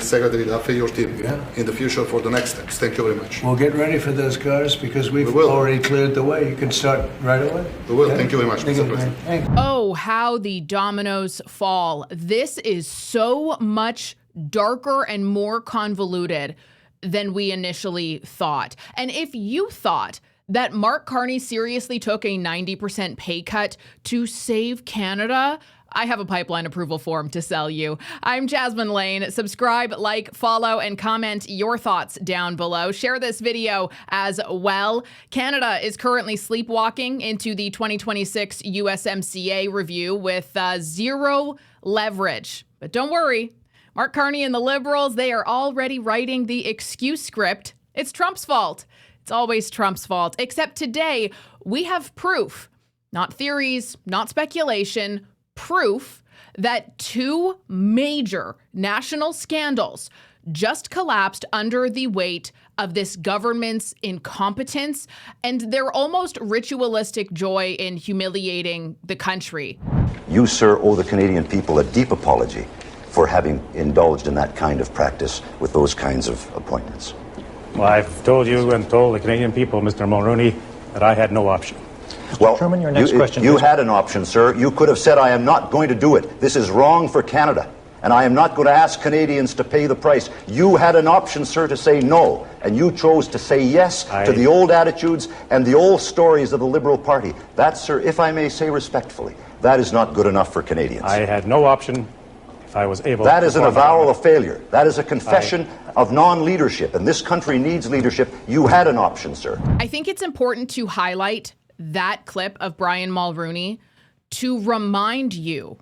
Secretary Duffy, your team in the future for the next steps. Thank you very much. We'll get ready for those cars because we've already cleared the way. You can start right away. We will. Thank you very much, Mr. President. Thank you. Oh, how the dominoes fall. This is so much darker and more convoluted than we initially thought. And if you thought that Mark Carney seriously took a 90% pay cut to save Canada, I have a pipeline approval form to sell you. I'm Jasmine Lane. Subscribe, like, follow, and comment your thoughts down below. Share this video as well. Canada is currently sleepwalking into the 2026 USMCA review with zero leverage. But don't worry, Mark Carney and the Liberals, they are already writing the excuse script. It's Trump's fault. It's always Trump's fault. Except today, we have proof, not theories, not speculation, proof that two major national scandals just collapsed under the weight of this government's incompetence and their almost ritualistic joy in humiliating the country. You, sir, owe the Canadian people a deep apology for having indulged in that kind of practice with those kinds of appointments. Well, I've told you and told the Canadian people, Mr. Mulroney, that I had no option. Well, Truman, your next question, you please. had an option, sir. You could have said, I am not going to do it. This is wrong for Canada, and I am not going to ask Canadians to pay the price. You had an option, sir, to say no, and you chose to say yes to the old attitudes and the old stories of the Liberal Party. That, sir, if I may say respectfully, that is not good enough for Canadians. I had no option if I was able. That is an avowal of failure. That is a confession of non-leadership, and this country needs leadership. You had an option, sir. I think it's important to highlight that clip of Brian Mulroney to remind you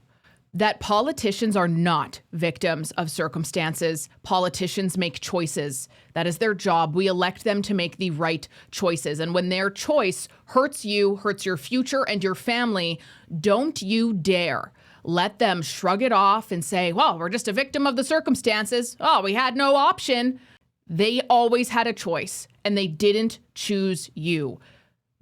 that politicians are not victims of circumstances. Politicians make choices. That is their job. We elect them to make the right choices. And when their choice hurts you, hurts your future and your family, don't you dare let them shrug it off and say, well, we're just a victim of the circumstances. Oh, we had no option. They always had a choice, and they didn't choose you.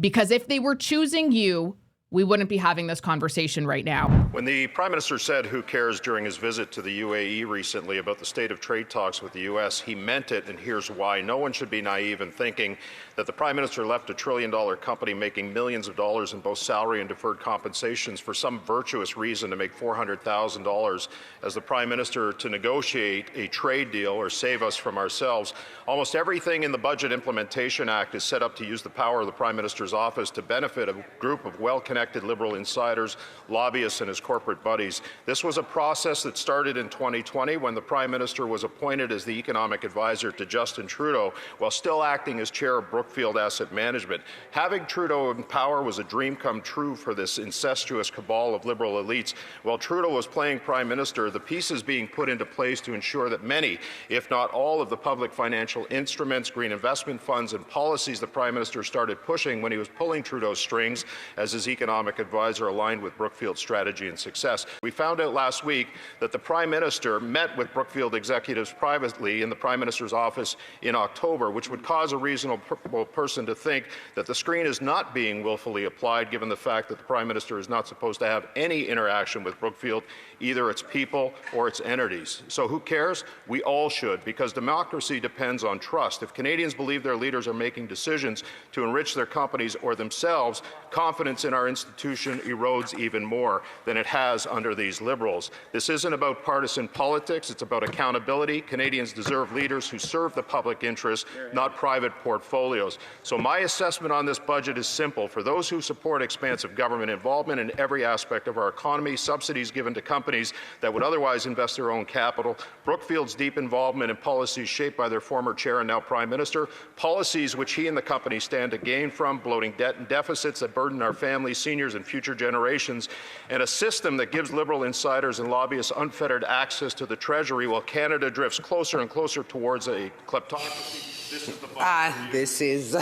Because if they were choosing you, we wouldn't be having this conversation right now. When the Prime Minister said who cares during his visit to the U.A.E. recently about the state of trade talks with the U.S., he meant it, and here's why. No one should be naive in thinking that the Prime Minister left a trillion-dollar company making millions of dollars in both salary and deferred compensations for some virtuous reason to make $400,000 as the Prime Minister to negotiate a trade deal or save us from ourselves. Almost everything in the Budget Implementation Act is set up to use the power of the Prime Minister's office to benefit a group of well-connected Liberal insiders, lobbyists, and his corporate buddies. This was a process that started in 2020 when the Prime Minister was appointed as the economic advisor to Justin Trudeau while still acting as chair of Brookfield Asset Management. Having Trudeau in power was a dream come true for this incestuous cabal of Liberal elites. While Trudeau was playing Prime Minister, the pieces being put into place to ensure that many, if not all, of the public financial instruments, green investment funds, and policies the Prime Minister started pushing when he was pulling Trudeau's strings as his economic advisor aligned with Brookfield's strategy and success. We found out last week that the Prime Minister met with Brookfield executives privately in the Prime Minister's office in October, which would cause a reasonable person to think that the screen is not being willfully applied, given the fact that the Prime Minister is not supposed to have any interaction with Brookfield, either its people or its entities. So who cares? We all should, because democracy depends on trust. If Canadians believe their leaders are making decisions to enrich their companies or themselves, confidence in our institution erodes even more than it has under these Liberals. This isn't about partisan politics, it's about accountability. Canadians deserve leaders who serve the public interest, not private portfolios. So my assessment on this budget is simple. For those who support expansive government involvement in every aspect of our economy, subsidies given to companies that would otherwise invest their own capital, Brookfield's deep involvement in policies shaped by their former chair and now Prime Minister, policies which he and the company stand to gain from, bloating debt and deficits that burden our families, seniors, and future generations, and a system that gives Liberal insiders and lobbyists unfettered access to the Treasury while Canada drifts closer and closer towards a kleptocracy. This is the budget. This is...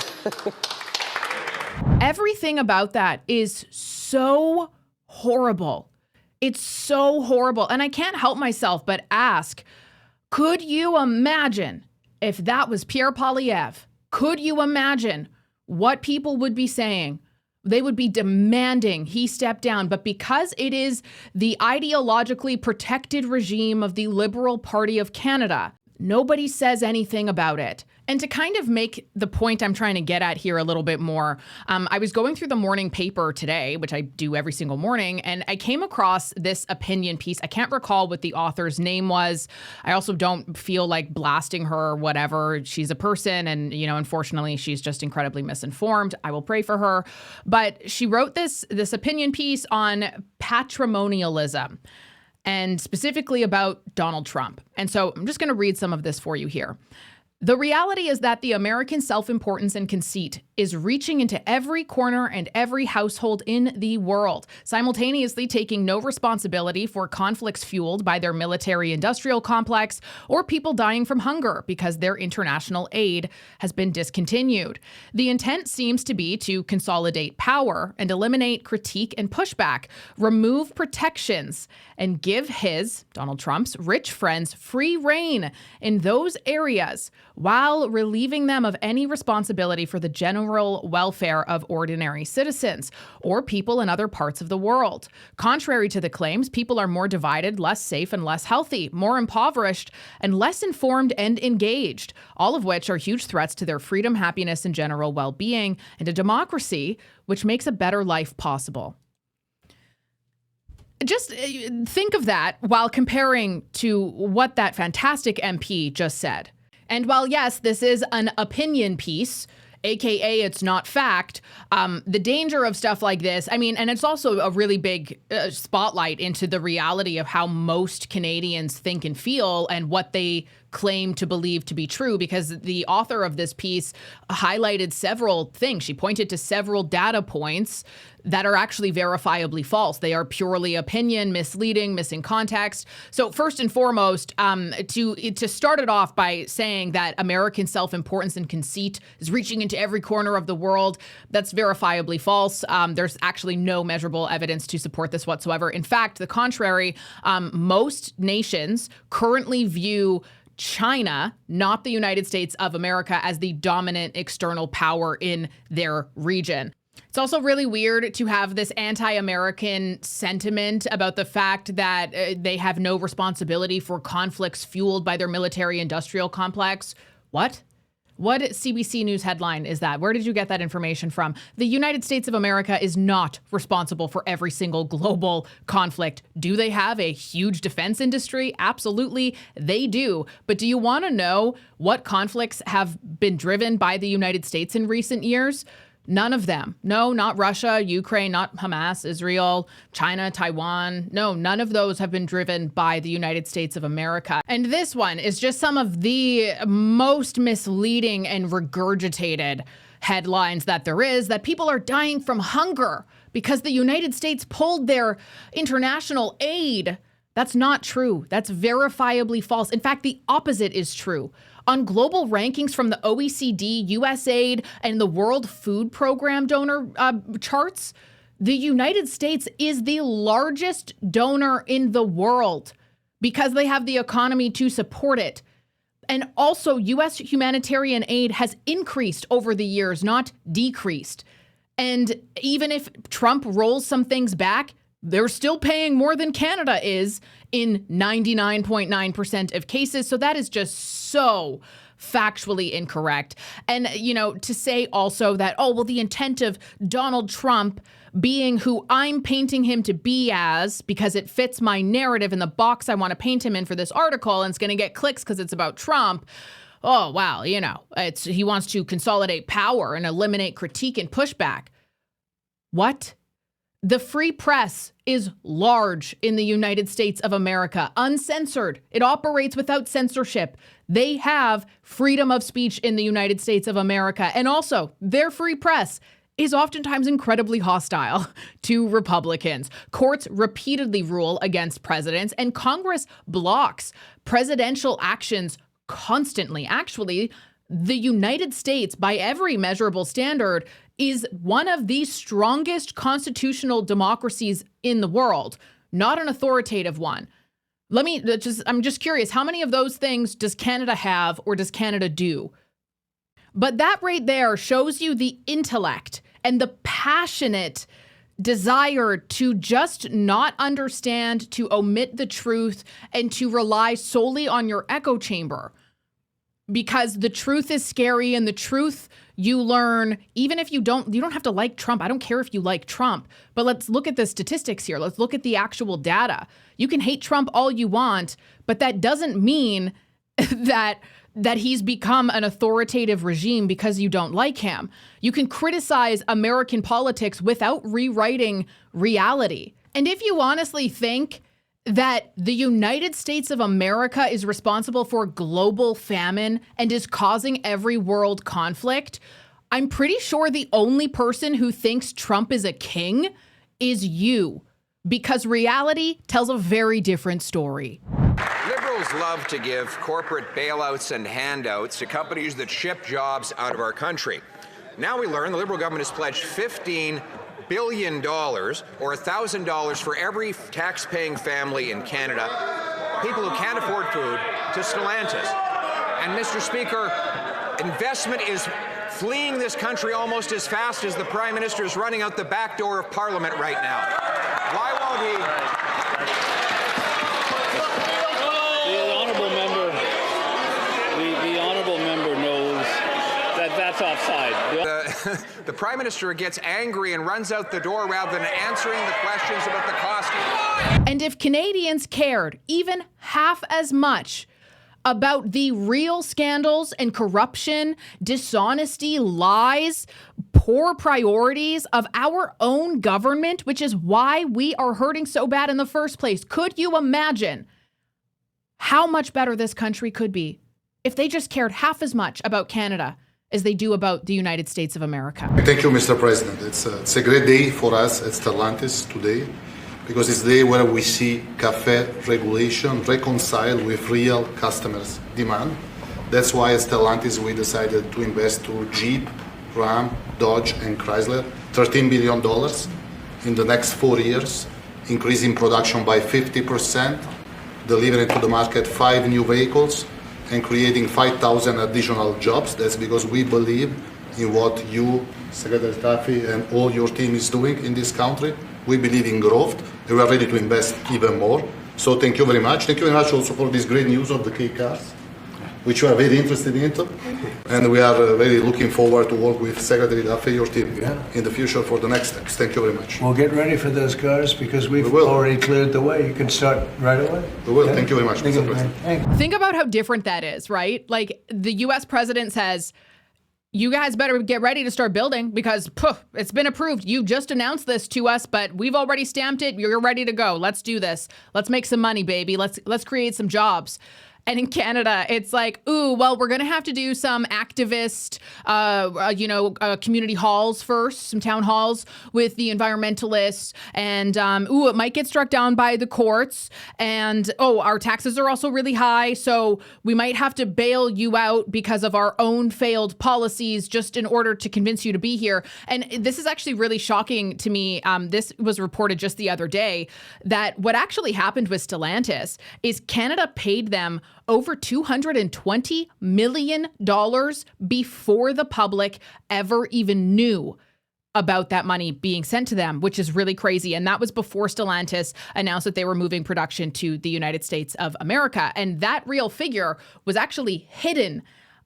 Everything about that is so horrible. It's so horrible. And I can't help myself but ask, could you imagine if that was Pierre Poilievre? Could you imagine what people would be saying? They would be demanding he step down. But because it is the ideologically protected regime of the Liberal Party of Canada, nobody says anything about it. And to kind of make the point I'm trying to get at here a little bit more, I was going through the morning paper today, which I do every single morning, and I came across this opinion piece. I can't recall what the author's name was. I also don't feel like blasting her or whatever. She's a person, and, unfortunately, she's just incredibly misinformed. I will pray for her. But she wrote this opinion piece on patrimonialism, and specifically about Donald Trump. And so I'm just going to read some of this for you here. The reality is that the American self-importance and conceit is reaching into every corner and every household in the world, simultaneously taking no responsibility for conflicts fueled by their military-industrial complex or people dying from hunger because their international aid has been discontinued. The intent seems to be to consolidate power and eliminate critique and pushback, remove protections, and give Donald Trump's, rich friends free rein in those areas while relieving them of any responsibility for the general welfare of ordinary citizens or people in other parts of the world. Contrary to the claims, people are more divided, less safe, and less healthy, more impoverished, and less informed and engaged, all of which are huge threats to their freedom, happiness, and general well-being, and a democracy which makes a better life possible. Just think of that while comparing to what that fantastic MP just said. And while, yes, this is an opinion piece, AKA it's not fact, the danger of stuff like this, and it's also a really big spotlight into the reality of how most Canadians think and feel and what they claim to believe to be true, because the author of this piece highlighted several things. She pointed to several data points that are actually verifiably false. They are purely opinion, misleading, missing context. So first and foremost, to start it off by saying that American self-importance and conceit is reaching into every corner of the world, that's verifiably false. There's actually no measurable evidence to support this whatsoever. In fact, the contrary, most nations currently view China, not the United States of America, as the dominant external power in their region. It's also really weird to have this anti-American sentiment about the fact that they have no responsibility for conflicts fueled by their military-industrial complex. What CBC News headline is that? Where did you get that information from? The United States of America is not responsible for every single global conflict. Do they have a huge defense industry? Absolutely, they do. But do you want to know what conflicts have been driven by the United States in recent years? None of them. No, not Russia, Ukraine, not Hamas, Israel, China, Taiwan. No, none of those have been driven by the United States of America. And this one is just some of the most misleading and regurgitated headlines that there is, that people are dying from hunger because the United States pulled their international aid. That's not true. That's verifiably false. In fact, the opposite is true. On global rankings from the OECD, U.S.A, and the World Food Program donor charts, the United States is the largest donor in the world because they have the economy to support it. And also, U.S. humanitarian aid has increased over the years, not decreased. And even if Trump rolls some things back, they're still paying more than Canada is in 99.9% of cases. So that is just so factually incorrect. And, to say also that, the intent of Donald Trump being who I'm painting him to be as, because it fits my narrative in the box I want to paint him in for this article, and it's going to get clicks because it's about Trump. Oh, wow, he wants to consolidate power and eliminate critique and pushback. What? The free press is large in the United States of America, uncensored. It operates without censorship. They have freedom of speech in the United States of America. And also, their free press is oftentimes incredibly hostile to Republicans. Courts repeatedly rule against presidents, and Congress blocks presidential actions constantly. Actually, the United States, by every measurable standard, is one of the strongest constitutional democracies in the world, not an authoritative one. I'm just curious, how many of those things does Canada have or does Canada do? But that right there shows you the intellect and the passionate desire to just not understand, to omit the truth, and to rely solely on your echo chamber. Because the truth is scary, and the truth you learn, even if you don't have to like Trump. I don't care if you like Trump, but let's look at the statistics here. Let's look at the actual data. You can hate Trump all you want, but that doesn't mean that he's become an authoritative regime because you don't like him. You can criticize American politics without rewriting reality. And if you honestly think that the United States of America is responsible for global famine and is causing every world conflict, I'm pretty sure the only person who thinks Trump is a king is you, because reality tells a very different story. Liberals love to give corporate bailouts and handouts to companies that ship jobs out of our country. Now we learn the Liberal government has pledged $15 billion or $1,000 for every tax-paying family in Canada, people who can't afford food, to Stellantis. And Mr. Speaker, investment is fleeing this country almost as fast as the Prime Minister is running out the back door of Parliament right now. Why won't he? The honourable member knows that that's offside. The Prime Minister gets angry and runs out the door rather than answering the questions about the cost. And if Canadians cared even half as much about the real scandals and corruption, dishonesty, lies, poor priorities of our own government, which is why we are hurting so bad in the first place, could you imagine how much better this country could be if they just cared half as much about Canada as they do about the United States of America? Thank you, Mr. President. It's a great day for us at Stellantis today, because it's the day where we see CAFE regulation reconcile with real customers' demand. That's why at Stellantis we decided to invest to Jeep, Ram, Dodge, and Chrysler $13 billion in the next 4 years, increasing production by 50%, delivering to the market 5 new vehicles, and creating 5,000 additional jobs. That's because we believe in what you, Secretary Taffy, and all your team is doing in this country. We believe in growth, and we are ready to invest even more. So thank you very much. Thank you very much also for this great news of the K cars, which we are very interested in. And we are very looking forward to work with Secretary Taffy, your team, in the future for the next steps. Thank you very much. We'll get ready for those cars because we've already cleared the way. You can start right away. We will. Thank you very much, Mr. President. Think about how different that is, right? Like the U.S. president says, you guys better get ready to start building because it's been approved. You just announced this to us, but we've already stamped it. You're ready to go. Let's do this. Let's make some money, baby. Let's create some jobs. And in Canada, it's like, ooh, well, we're going to have to do some activist, community halls first, some town halls with the environmentalists. And, it might get struck down by the courts. And, our taxes are also really high. So we might have to bail you out because of our own failed policies just in order to convince you to be here. And this is actually really shocking to me. This was reported just the other day that what actually happened with Stellantis is Canada paid them over $220 million before the public ever even knew about that money being sent to them, which is really crazy. And that was before Stellantis announced that they were moving production to the United States of America. And that real figure was actually hidden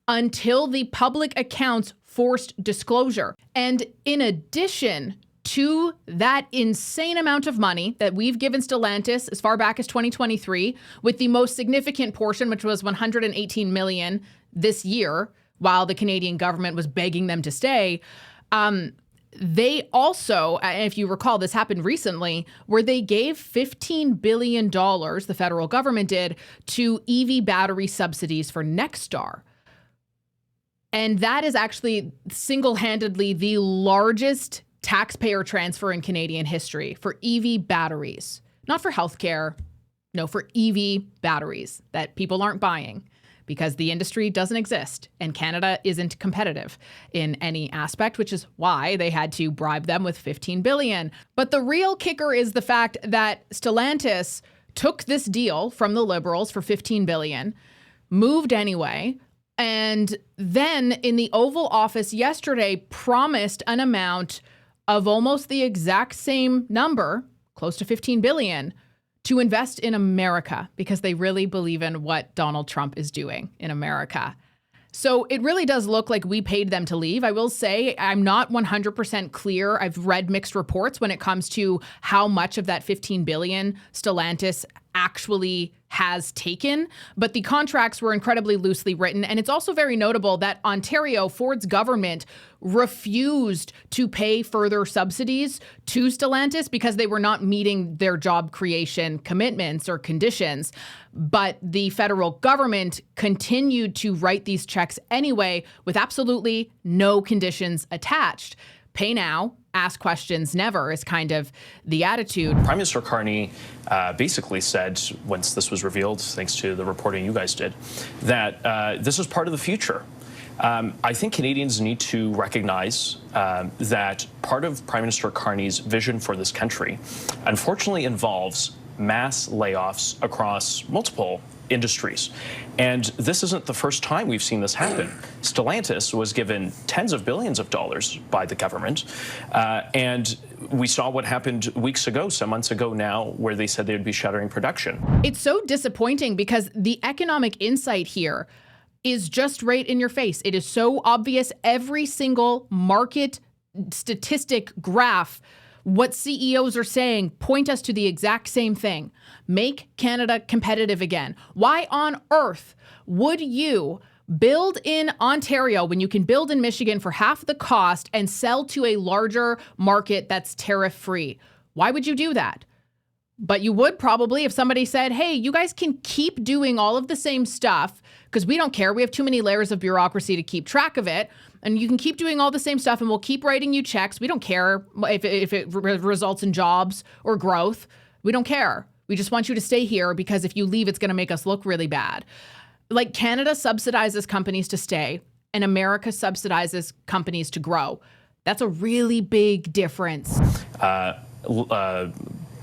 until the public accounts forced disclosure. And in addition to that insane amount of money that we've given Stellantis as far back as 2023, with the most significant portion, which was $118 million this year, while the Canadian government was begging them to stay, they also, and if you recall, this happened recently, where they gave $15 billion, the federal government did, to EV battery subsidies for Nexstar. And that is actually single-handedly the largest taxpayer transfer in Canadian history for EV batteries, not for healthcare, no, for EV batteries that people aren't buying because the industry doesn't exist and Canada isn't competitive in any aspect, which is why they had to bribe them with $15 billion. But the real kicker is the fact that Stellantis took this deal from the Liberals for $15 billion, moved anyway, And then in the Oval Office yesterday promised an amount of almost the exact same number, close to $15 billion, to invest in America because they really believe in what Donald Trump is doing in America. So it really does look like we paid them to leave. I will say I'm not 100% clear. I've read mixed reports when it comes to how much of that $15 billion Stellantis actually has taken, but the contracts were incredibly loosely written. And it's also very notable that Ontario, Ford's government, refused to pay further subsidies to Stellantis because they were not meeting their job creation commitments or conditions. But the federal government continued to write these checks anyway with absolutely no conditions attached. Pay now, ask questions never is kind of the attitude. Prime Minister Carney basically said, once this was revealed, thanks to the reporting you guys did, that this is part of the future. I think Canadians need to recognize that part of Prime Minister Carney's vision for this country, unfortunately, involves mass layoffs across multiple industries. And this isn't the first time we've seen this happen. Stellantis was given tens of billions of dollars by the government. And we saw what happened weeks ago, some months ago now, where they said they would be shuttering production. It's so disappointing because the economic insight here is just right in your face. It is so obvious. Every single market statistic graph, what CEOs are saying, point us to the exact same thing. Make Canada competitive again. Why on earth would you build in Ontario when you can build in Michigan for half the cost and sell to a larger market that's tariff-free? Why would you do that? But you would probably if somebody said, hey, you guys can keep doing all of the same stuff because we don't care. We have too many layers of bureaucracy to keep track of it. And you can keep doing all the same stuff and we'll keep writing you checks. We don't care if it results in jobs or growth. We don't care. We just want you to stay here because if you leave, it's going to make us look really bad. Like Canada subsidizes companies to stay and America subsidizes companies to grow. That's a really big difference.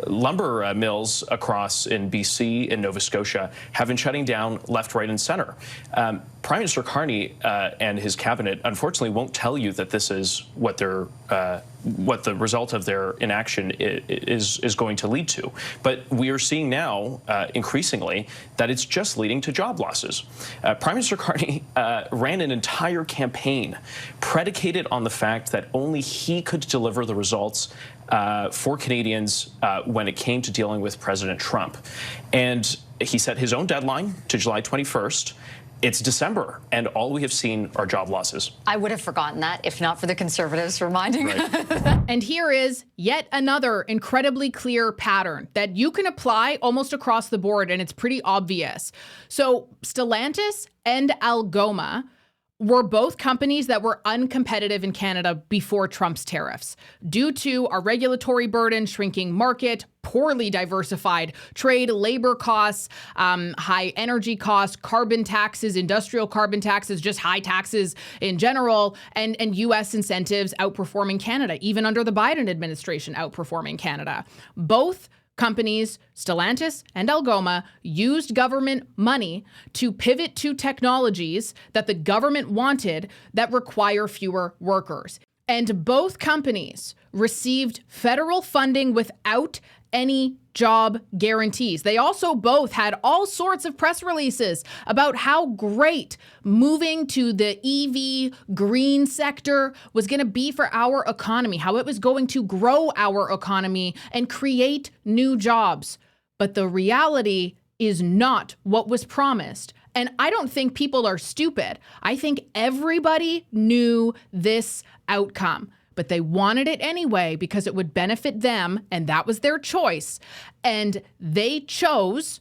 Lumber mills across in BC and Nova Scotia have been shutting down left, right, and center. Prime Minister Carney and his cabinet, unfortunately, won't tell you that this is what the result of their inaction is going to lead to. But we are seeing now, increasingly, that it's just leading to job losses. Prime Minister Carney ran an entire campaign predicated on the fact that only he could deliver the results for Canadians when it came to dealing with President Trump. And he set his own deadline to July 21st. It's December, and all we have seen are job losses. I would have forgotten that if not for the Conservatives reminding us. And here is yet another incredibly clear pattern that you can apply almost across the board, and it's pretty obvious. So Stellantis and Algoma were both companies that were uncompetitive in Canada before Trump's tariffs due to our regulatory burden, shrinking market, poorly diversified trade, labor costs, high energy costs, carbon taxes, industrial carbon taxes, just high taxes in general, and U.S. incentives outperforming Canada, even under the Biden administration outperforming Canada. Both companies, Stellantis and Algoma, used government money to pivot to technologies that the government wanted that require fewer workers. And both companies received federal funding without any job guarantees. They also both had all sorts of press releases about how great moving to the EV green sector was going to be for our economy, how it was going to grow our economy and create new jobs. But the reality is not what was promised. And I don't think people are stupid. I think everybody knew this outcome. But they wanted it anyway because it would benefit them, and that was their choice. And they chose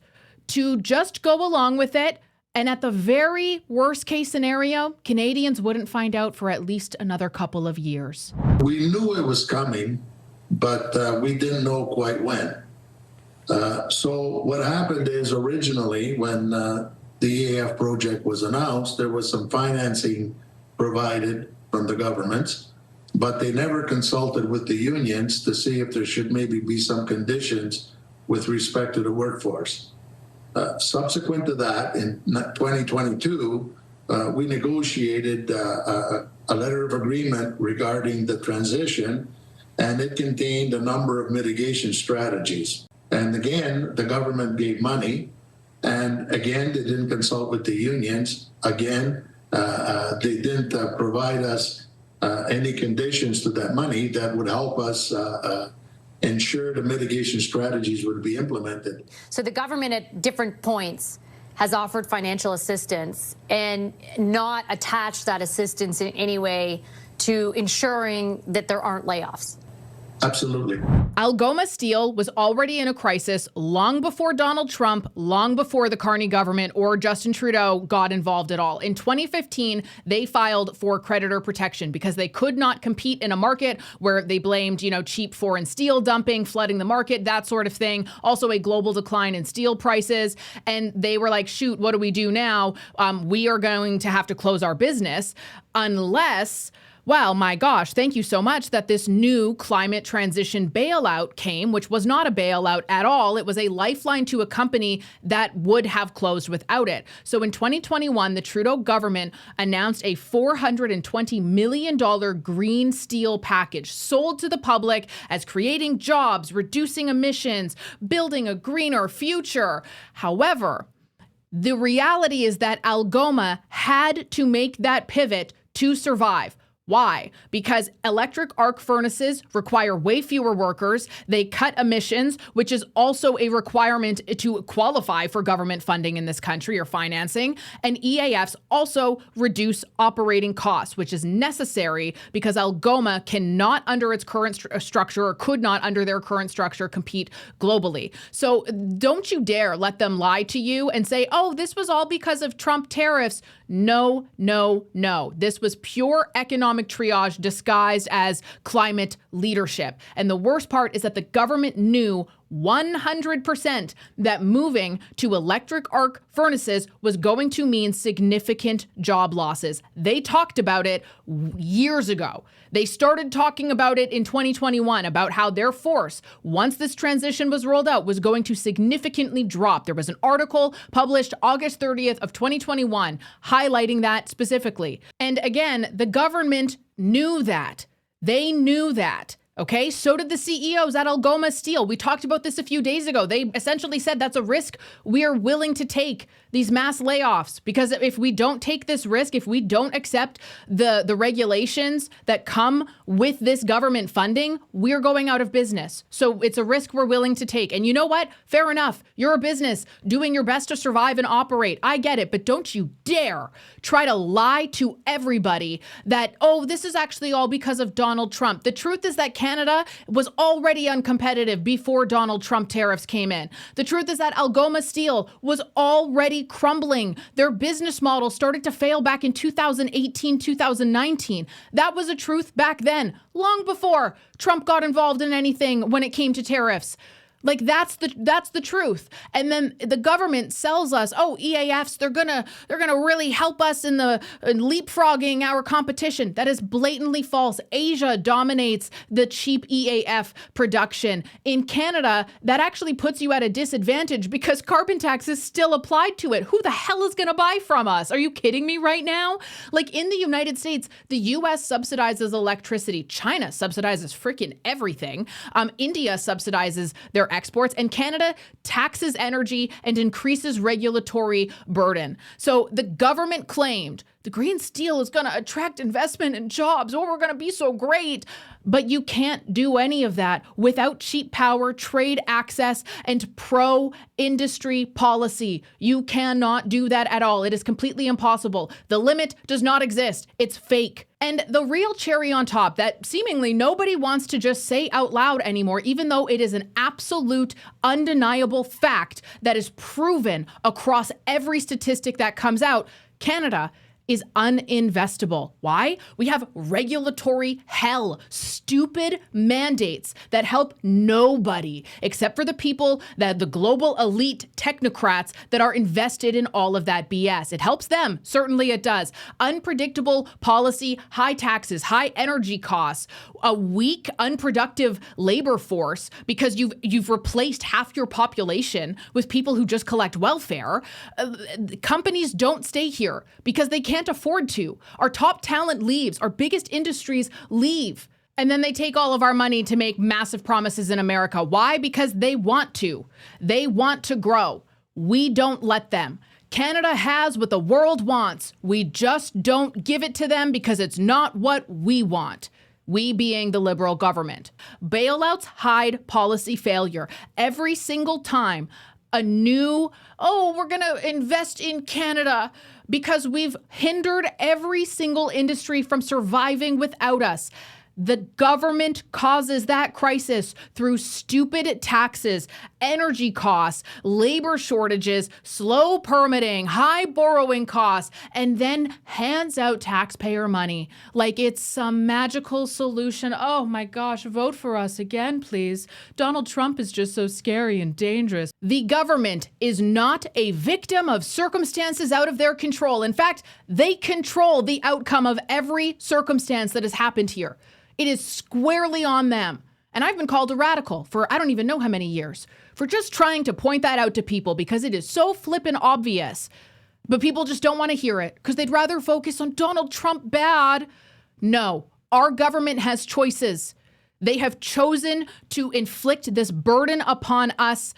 to just go along with it. And at the very worst case scenario, Canadians wouldn't find out for at least another couple of years. We knew it was coming, but we didn't know quite when. So what happened is originally when the EAF project was announced, there was some financing provided from the governments, but they never consulted with the unions to see if there should maybe be some conditions with respect to the workforce. Subsequent to that, in 2022, we negotiated a letter of agreement regarding the transition, and it contained a number of mitigation strategies. And again, the government gave money, and again, they didn't consult with the unions. Again, they didn't provide us any conditions to that money that would help us ensure the mitigation strategies would be implemented. So the government at different points has offered financial assistance and not attached that assistance in any way to ensuring that there aren't layoffs. Absolutely. Algoma Steel was already in a crisis long before Donald Trump, long before the Carney government or Justin Trudeau got involved at all. In 2015, they filed for creditor protection because they could not compete in a market where they blamed, cheap foreign steel dumping, flooding the market, that sort of thing. Also a global decline in steel prices. And they were like, shoot, what do we do now? We are going to have to close our business unless... Well, my gosh, thank you so much that this new climate transition bailout came, which was not a bailout at all. It was a lifeline to a company that would have closed without it. So in 2021, the Trudeau government announced a $420 million green steel package sold to the public as creating jobs, reducing emissions, building a greener future. However, the reality is that Algoma had to make that pivot to survive. Why? Because electric arc furnaces require way fewer workers. They cut emissions, which is also a requirement to qualify for government funding in this country or financing. And EAFs also reduce operating costs, which is necessary because Algoma cannot, under its current structure, or could not, under their current structure, compete globally. So don't you dare let them lie to you and say, oh, this was all because of Trump tariffs. No, no, no. This was pure economic triage disguised as climate leadership. And the worst part is that the government knew 100% that moving to electric arc furnaces was going to mean significant job losses. They talked about it years ago. They started talking about it in 2021, about how their force, once this transition was rolled out, was going to significantly drop. There was an article published August 30th of 2021 highlighting that specifically. And again, the government knew that. They knew that. Okay, so did the CEOs at Algoma Steel. We talked about this a few days ago. They essentially said that's a risk we are willing to take, these mass layoffs, because if we don't take this risk, if we don't accept the regulations that come with this government funding, we're going out of business. So it's a risk we're willing to take. And you know what? Fair enough. You're a business doing your best to survive and operate. I get it, but don't you dare try to lie to everybody that, oh, this is actually all because of Donald Trump. The truth is that Canada was already uncompetitive before Donald Trump tariffs came in. The truth is that Algoma Steel was already crumbling. Their business model started to fail back in 2018, 2019. That was a truth back then, long before Trump got involved in anything when it came to tariffs. Like that's the truth. And then the government sells us, oh, EAFs, they're gonna really help us in the leapfrogging our competition. That is blatantly false. Asia dominates the cheap EAF production. In Canada, that actually puts you at a disadvantage because carbon tax is still applied to it. Who the hell is gonna buy from us? Are you kidding me right now? Like in the United States, the US subsidizes electricity. China subsidizes freaking everything. India subsidizes their exports, and Canada taxes energy and increases regulatory burden. So the government claimed the green steel is going to attract investment and jobs. Oh, we're going to be so great. But you can't do any of that without cheap power, trade access, and pro-industry policy. You cannot do that at all. It is completely impossible. The limit does not exist. It's fake. And the real cherry on top that seemingly nobody wants to just say out loud anymore, even though it is an absolute, undeniable fact that is proven across every statistic that comes out, Canada is uninvestable. Why? We have regulatory hell, stupid mandates that help nobody except for the people, that the global elite technocrats that are invested in all of that BS. It helps them. Certainly it does. Unpredictable policy, high taxes, high energy costs, a weak, unproductive labor force because you've replaced half your population with people who just collect welfare. Companies don't stay here because they can't can't afford to. Our top talent leaves. Our biggest industries leave. And then they take all of our money to make massive promises in America. Why? Because they want to. They want to grow. We don't let them. Canada has what the world wants. We just don't give it to them because it's not what we want. We being the Liberal government. Bailouts hide policy failure. Every single time a new, we're going to invest in Canada because we've hindered every single industry from surviving without us. The government causes that crisis through stupid taxes, energy costs, labor shortages, slow permitting, high borrowing costs, and then hands out taxpayer money like it's some magical solution. Oh my gosh, vote for us again, please. Donald Trump is just so scary and dangerous. The government is not a victim of circumstances out of their control. In fact, they control the outcome of every circumstance that has happened here. It is squarely on them. And I've been called a radical for I don't even know how many years for just trying to point that out to people because it is so flippin' obvious. But people just don't want to hear it because they'd rather focus on Donald Trump bad. No, our government has choices. They have chosen to inflict this burden upon us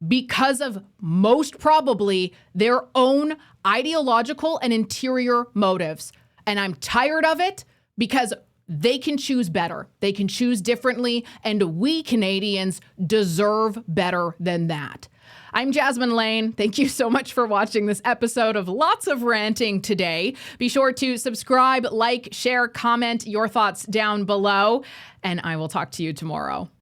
because of most probably their own ideological and interior motives. And I'm tired of it because they can choose better. They can choose differently, and we Canadians deserve better than that. I'm Jasmine Lane. Thank you so much for watching this episode of Lots of Ranting today. Be sure to subscribe, like, share, comment your thoughts down below, and I will talk to you tomorrow.